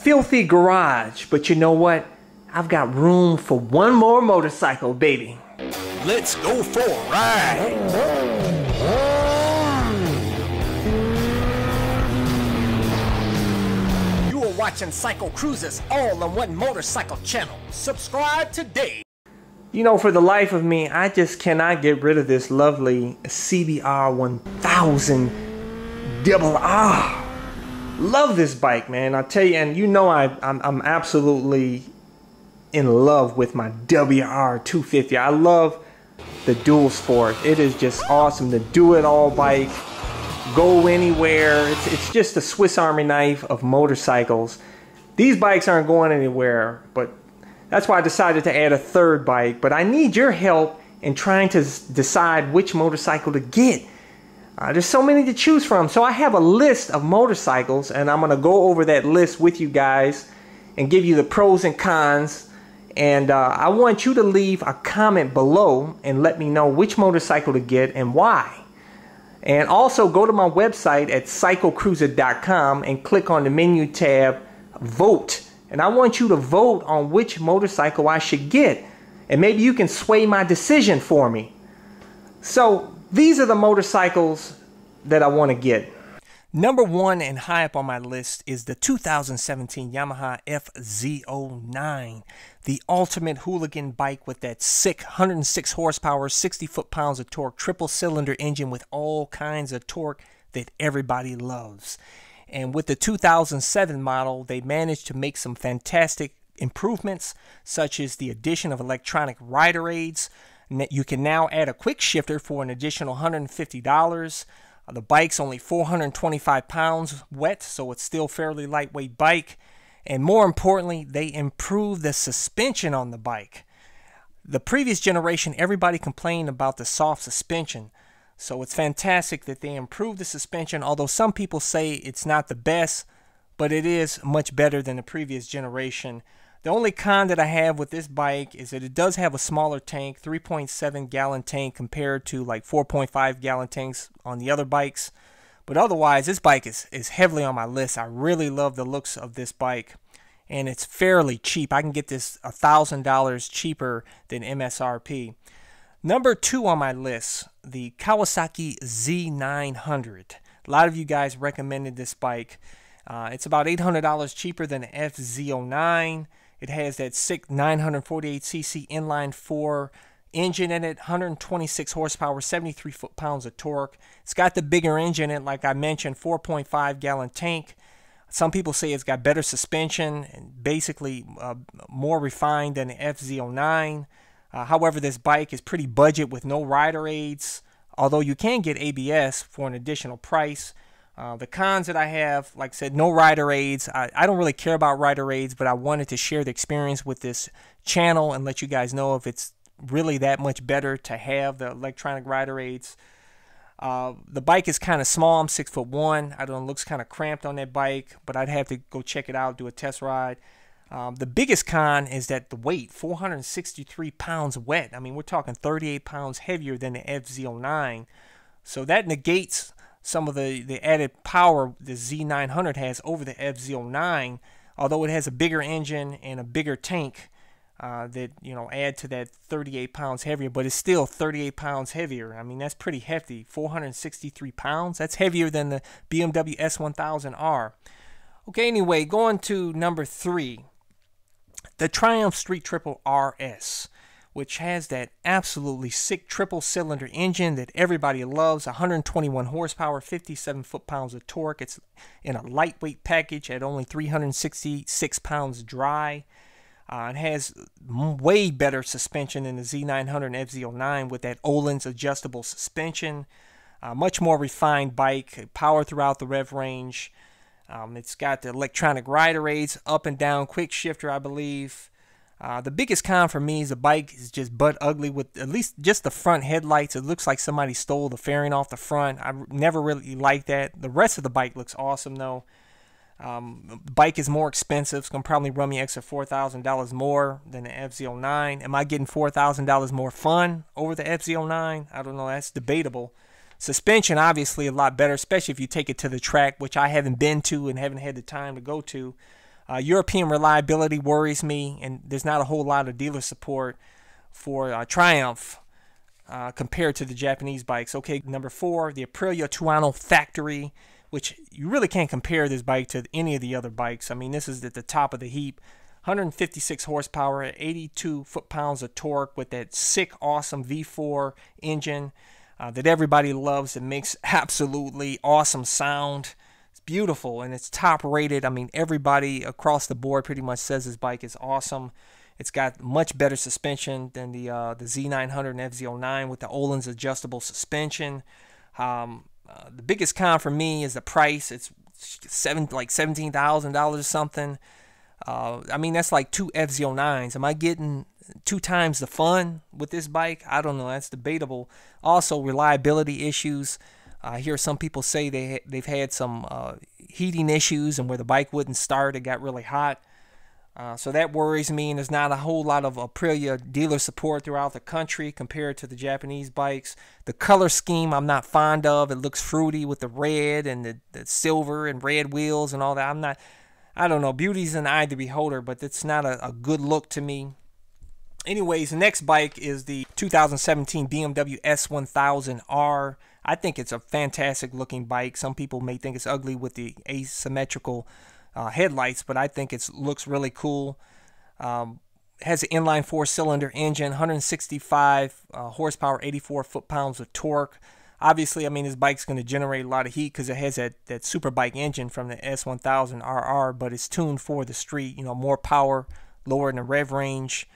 filthy garage, but you know what? I've got room for one more motorcycle, baby. Let's go for a ride. You are watching CycleCruza's all-in-one motorcycle channel. Subscribe today. You know, for the life of me, I just cannot get rid of this lovely Sidi R1000 R. Love this bike, man. I tell you, and you know I'm absolutely in love with my WR250. I love the dual sport. It is just awesome. The do-it-all bike. Go anywhere. It's just a Swiss Army knife of motorcycles. These bikes aren't going anywhere, but that's why I decided to add a third bike. But I need your help in trying to decide which motorcycle to get. There's so many to choose from. So I have a list of motorcycles, and I'm going to go over that list with you guys and give you the pros and cons. And I want you to leave a comment below and let me know which motorcycle to get and why. And also go to my website at CycleCruza.com and click on the menu tab, Vote. And I want you to vote on which motorcycle I should get. And maybe you can sway my decision for me. So these are the motorcycles that I want to get. Number one and high up on my list is the 2017 Yamaha F09. The ultimate hooligan bike with that sick 106 horsepower, 60 foot-pounds of torque, triple cylinder engine with all kinds of torque that everybody loves. And with the 2007 model, they managed to make some fantastic improvements, such as the addition of electronic rider aids. You can now add a quick shifter for an additional $150. The bike's only 425 pounds wet, so it's still fairly lightweight bike. And more importantly, they improved the suspension on the bike. The previous generation, everybody complained about the soft suspension. So it's fantastic that they improved the suspension, although some people say it's not the best, but it is much better than the previous generation. The only con that I have with this bike is that it does have a smaller tank, 3.7 gallon tank compared to like 4.5 gallon tanks on the other bikes. But otherwise, this bike is heavily on my list. I really love the looks of this bike, and it's fairly cheap. I can get this $1,000 cheaper than MSRP. Number two on my list, the Kawasaki Z-9 Hundred. A lot of you guys recommended this bike. It's about $800 cheaper than the FZ09. It has that sick 948cc inline 4 engine in it, 126 horsepower, 73 foot-pounds of torque. It's got the bigger engine in it, like I mentioned, 4.5 gallon tank. Some people say it's got better suspension and basically more refined than the FZ09. However, this bike is pretty budget with no rider aids, although you can get ABS for an additional price. The cons that I have, like I said, no rider aids. I don't really care about rider aids, but I wanted to share the experience with this channel and let you guys know if it's really that much better to have the electronic rider aids. The bike is kind of small. I'm 6'1". I don't know, it looks kind of cramped on that bike, but I'd have to go check it out, do a test ride. The biggest con is that the weight, 463 pounds wet. I mean, we're talking 38 pounds heavier than the FZ09. So that negates some of the added power the Z9 Hundred has over the FZ09, although it has a bigger engine and a bigger tank that, you know, add to that 38 pounds heavier, but it's still 38 pounds heavier. I mean, that's pretty hefty. 463 pounds. That's heavier than the Bmw S1000 R. Okay, anyway, going to number three, the Triumph Street Triple RS, which has that absolutely sick triple cylinder engine that everybody loves, 121 horsepower, 57 foot-pounds of torque. It's in a lightweight package at only 366 pounds dry. It has way better suspension than the Z9 Hundred and FZ09 with that Öhlins adjustable suspension. Much more refined bike, power throughout the rev range. It's got the electronic rider aids, up and down quick shifter, I believe. The biggest con for me is the bike is just butt ugly with at least just the front headlights. It looks like somebody stole the fairing off the front. I never really liked that. The rest of the bike looks awesome though. Bike is more expensive. It's going to probably run me extra $4,000 more than the FZ09. Am I getting $4,000 more fun over the FZ09? I don't know. That's debatable. Suspension, obviously, a lot better, especially if you take it to the track, which I haven't been to and haven't had the time to go to. European reliability worries me, and there's not a whole lot of dealer support for Triumph compared to the Japanese bikes. Okay, number 4, the Aprilia Tuono factory, which you really can't compare this bike to any of the other bikes. I mean, this is at the top of the heap. 156 horsepower, 82 foot-pounds of torque with that sick, awesome V4 engine that everybody loves. It makes absolutely awesome sound. It's beautiful, and it's top rated. I mean, everybody across the board pretty much says this bike is awesome. It's got much better suspension than the Z-9 Hundred and F09 with the Öhlins adjustable suspension. The biggest con for me is the price. It's like $17,000 or something. I mean, that's like 2 F09s. Am I getting 2 times the fun with this bike? I don't know. That's debatable. Also, reliability issues. I hear some people say they've had some heating issues, and where the bike wouldn't start, it got really hot. So that worries me, and there's not a whole lot of Aprilia dealer support throughout the country compared to the Japanese bikes. The color scheme I'm not fond of. It looks fruity with the red and the silver and red wheels and all that. I don't know, beauty's in the eye of the beholder, but it's not a good look to me. Anyways, the next bike is the 2017 Bmw S1000 R. I think it's a fantastic looking bike. Some people may think it's ugly with the asymmetrical headlights, but I think it looks really cool. Has an inline 4-cylinder engine, 165 horsepower, 84 foot-pounds of torque. Obviously, I mean, this bike's going to generate a lot of heat because it has that super bike engine from the S1000 RR, but it's tuned for the street. You know, more power, lower in the rev range,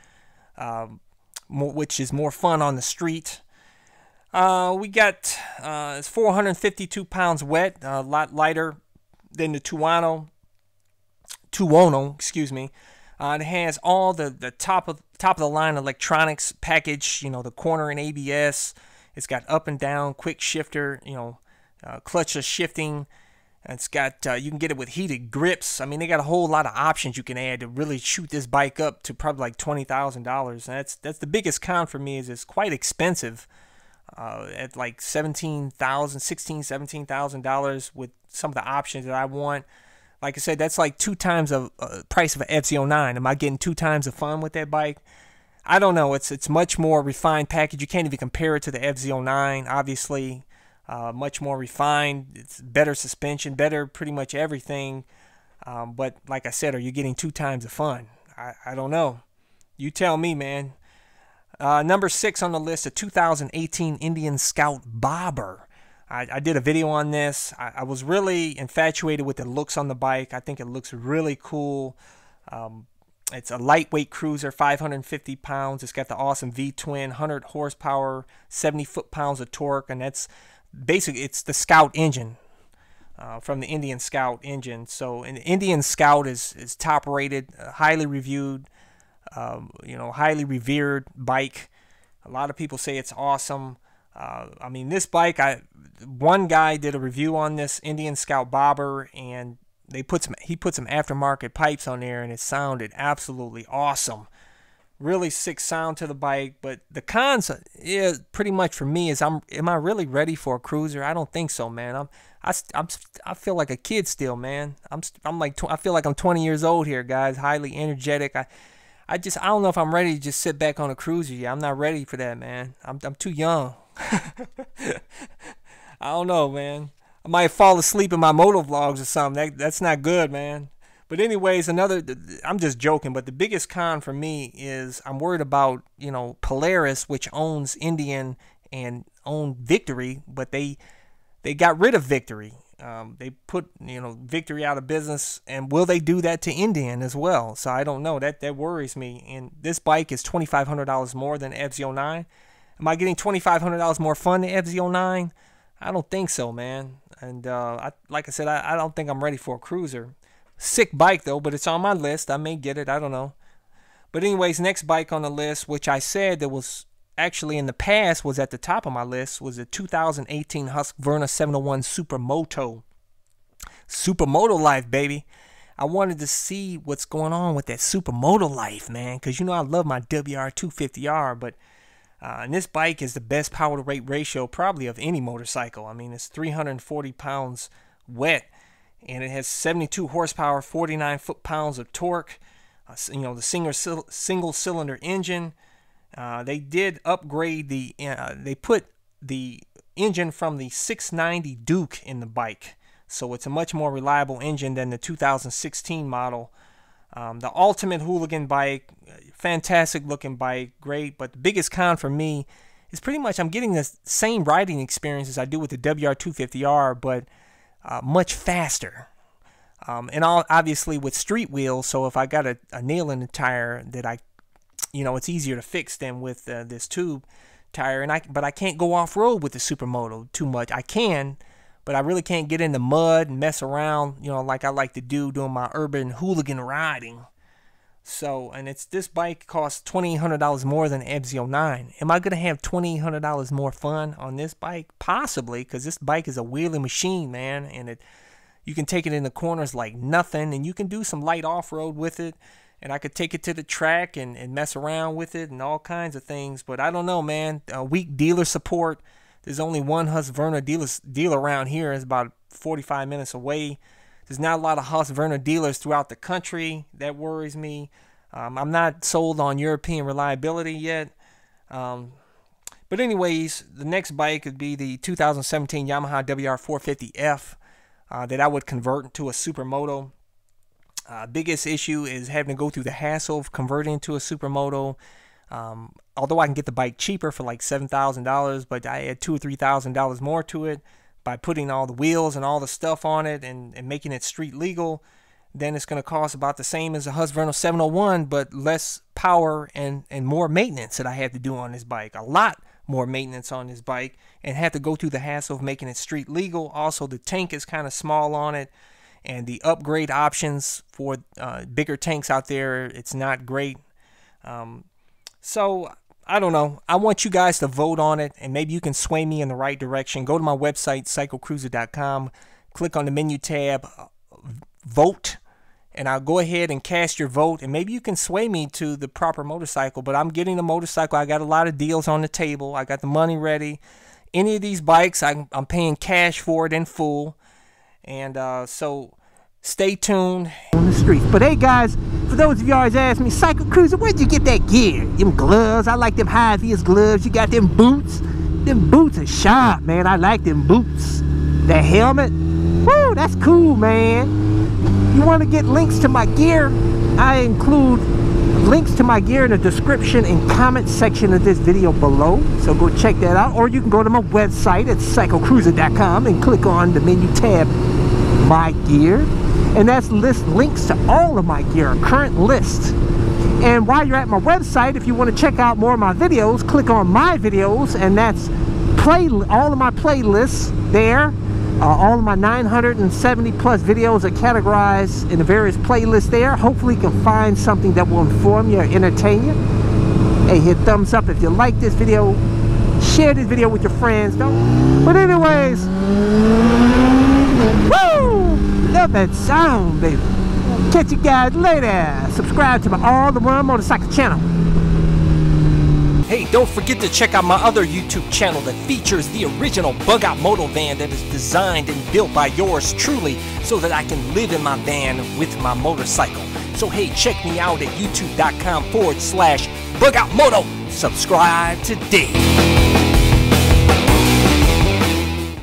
which is more fun on the street. We got it's 452 pounds wet, a lot lighter than the Tuono, excuse me. It has all the top of the line electronics package. You know, the corner and ABS. It's got up and down, quick shifter, you know, clutchless shifting. It's got, you can get it with heated grips. I mean, they got a whole lot of options you can add to really shoot this bike up to probably like $20,000. That's the biggest con for me, is it's quite expensive at like $17,000, $17,000 with some of the options that I want. Like I said, that's like 2 times the price of an F09. Am I getting 2 times the fun with that bike? I don't know. It's much more refined package. You can't even compare it to the F09. Obviously, much more refined. It's better suspension, better pretty much everything. But like I said, are you getting 2 times the fun? I don't know. You tell me, man. Number 6 on the list, the 2018 Indian Scout Bobber. I did a video on this. I was really infatuated with the looks on the bike. I think it looks really cool. It's a lightweight cruiser, 550 pounds. It's got the awesome V-twin, 100 horsepower, 70 foot-pounds of torque, and that's basically, it's the Scout engine from the Indian Scout engine. So an Indian Scout is top-rated, highly reviewed, you know, highly revered bike. A lot of people say it's awesome. I mean, this bike, one guy did a review on this Indian Scout Bobber, and he put some aftermarket pipes on there, and it sounded absolutely awesome. Really sick sound to the bike. But the cons is pretty much for me is, am I really ready for a cruiser? I don't think so, man. I feel like a kid still, man. I feel like I'm 20 years old here, guys. Highly energetic. I don't know if I'm ready to just sit back on a cruiser yet. I'm not ready for that, man. I'm too young. I don't know, man. I might fall asleep in my moto vlogs or something. That's not good, man. But anyways, I'm just joking, but the biggest con for me is I'm worried about, you know, Polaris, which owns Indian and owned Victory, but they got rid of Victory. They put, you know, Victory out of business, and will they do that to Indian as well? So I don't know. That worries me. And this bike is $2,500 more than FZ09. Am I getting $2,500 more fun than FZ09? I don't think so, man. And like I said, I don't think I'm ready for a cruiser. Sick bike though, but it's on my list. I may get it. I don't know. But anyways, next bike on the list, which I said that was actually in the past was at the top of my list, was the 2018 Husqvarna 701 Supermoto. Supermoto life, baby. I wanted to see what's going on with that Supermoto life, man, because you know I love my WR250R, but and this bike is the best power to weight ratio probably of any motorcycle. I mean, it's 340 pounds wet, and it has 72 horsepower, 49 foot-pounds of torque. You know, the single cylinder engine. They did upgrade the. They put the engine from the 690 Duke in the bike, so it's a much more reliable engine than the 2016 model. The ultimate hooligan bike, fantastic looking bike, great. But the biggest con for me is pretty much I'm getting the same riding experience as I do with the WR250R, but much faster. And obviously with street wheels, so if I got a nail in the tire that it's easier to fix than with this tube tire. But I can't go off-road with the Supermoto too much. I can, but I really can't get in the mud and mess around, like I like to do doing my urban hooligan riding. So, and this bike costs $2,800 more than the FZ09. Am I going to have $2,800 more fun on this bike? Possibly, because this bike is a wheeling machine, man, and you can take it in the corners like nothing, and you can do some light off-road with it. And I could take it to the track and mess around with it and all kinds of things. But I don't know, man. Weak dealer support. There's only one Husqvarna dealer around here. It's about 45 minutes away. There's not a lot of Husqvarna dealers throughout the country. That worries me. I'm not sold on European reliability yet. But anyways, the next bike would be the 2017 Yamaha WR450F that I would convert into a Supermoto. Biggest issue is having to go through the hassle of converting into a Supermoto. Although I can get the bike cheaper for like $7,000, but I add $2,000 or $3,000 more to it by putting all the wheels and all the stuff on it and making it street legal. Then it's going to cost about the same as a Husqvarna 701, but less power and more maintenance that I have to do on this bike. A lot more maintenance on this bike, and have to go through the hassle of making it street legal. Also, the tank is kind of small on it. And the upgrade options for bigger tanks out there, it's not great. So, I don't know. I want you guys to vote on it, and maybe you can sway me in the right direction. Go to my website, CycleCruza.com. Click on the menu tab, Vote, and I'll go ahead and cast your vote. And maybe you can sway me to the proper motorcycle. But I'm getting a motorcycle. I got a lot of deals on the table. I got the money ready. Any of these bikes, I'm paying cash for it in full. And so stay tuned on the streets. But hey guys, for those of you always ask me, CycleCruza, where'd you get that gear? Them gloves, I like them high-vis gloves. You got them boots. Them boots are sharp, man. I like them boots. The helmet, woo, that's cool, man. You want to get links to my gear? I include links to my gear in the description and comment section of this video below. So go check that out. Or you can go to my website at CycleCruza.com and click on the menu tab, My Gear, and that's links to all of my gear, a current list. And while you're at my website, if you want to check out more of my videos, click on my videos, and that's all of my playlists there. All of my 970 plus videos are categorized in the various playlists there. Hopefully you can find something that will inform you or entertain you. Hey, hit thumbs up if you like this video. Share this video with your friends. But anyways, woo! Love that sound, baby. Catch you guys later. Subscribe to my All the One Motorcycle channel. Hey, don't forget to check out my other YouTube channel that features the original bug-out moto van that is designed and built by yours truly so that I can live in my van with my motorcycle. So hey, check me out at youtube.com/bugoutmoto. Subscribe today.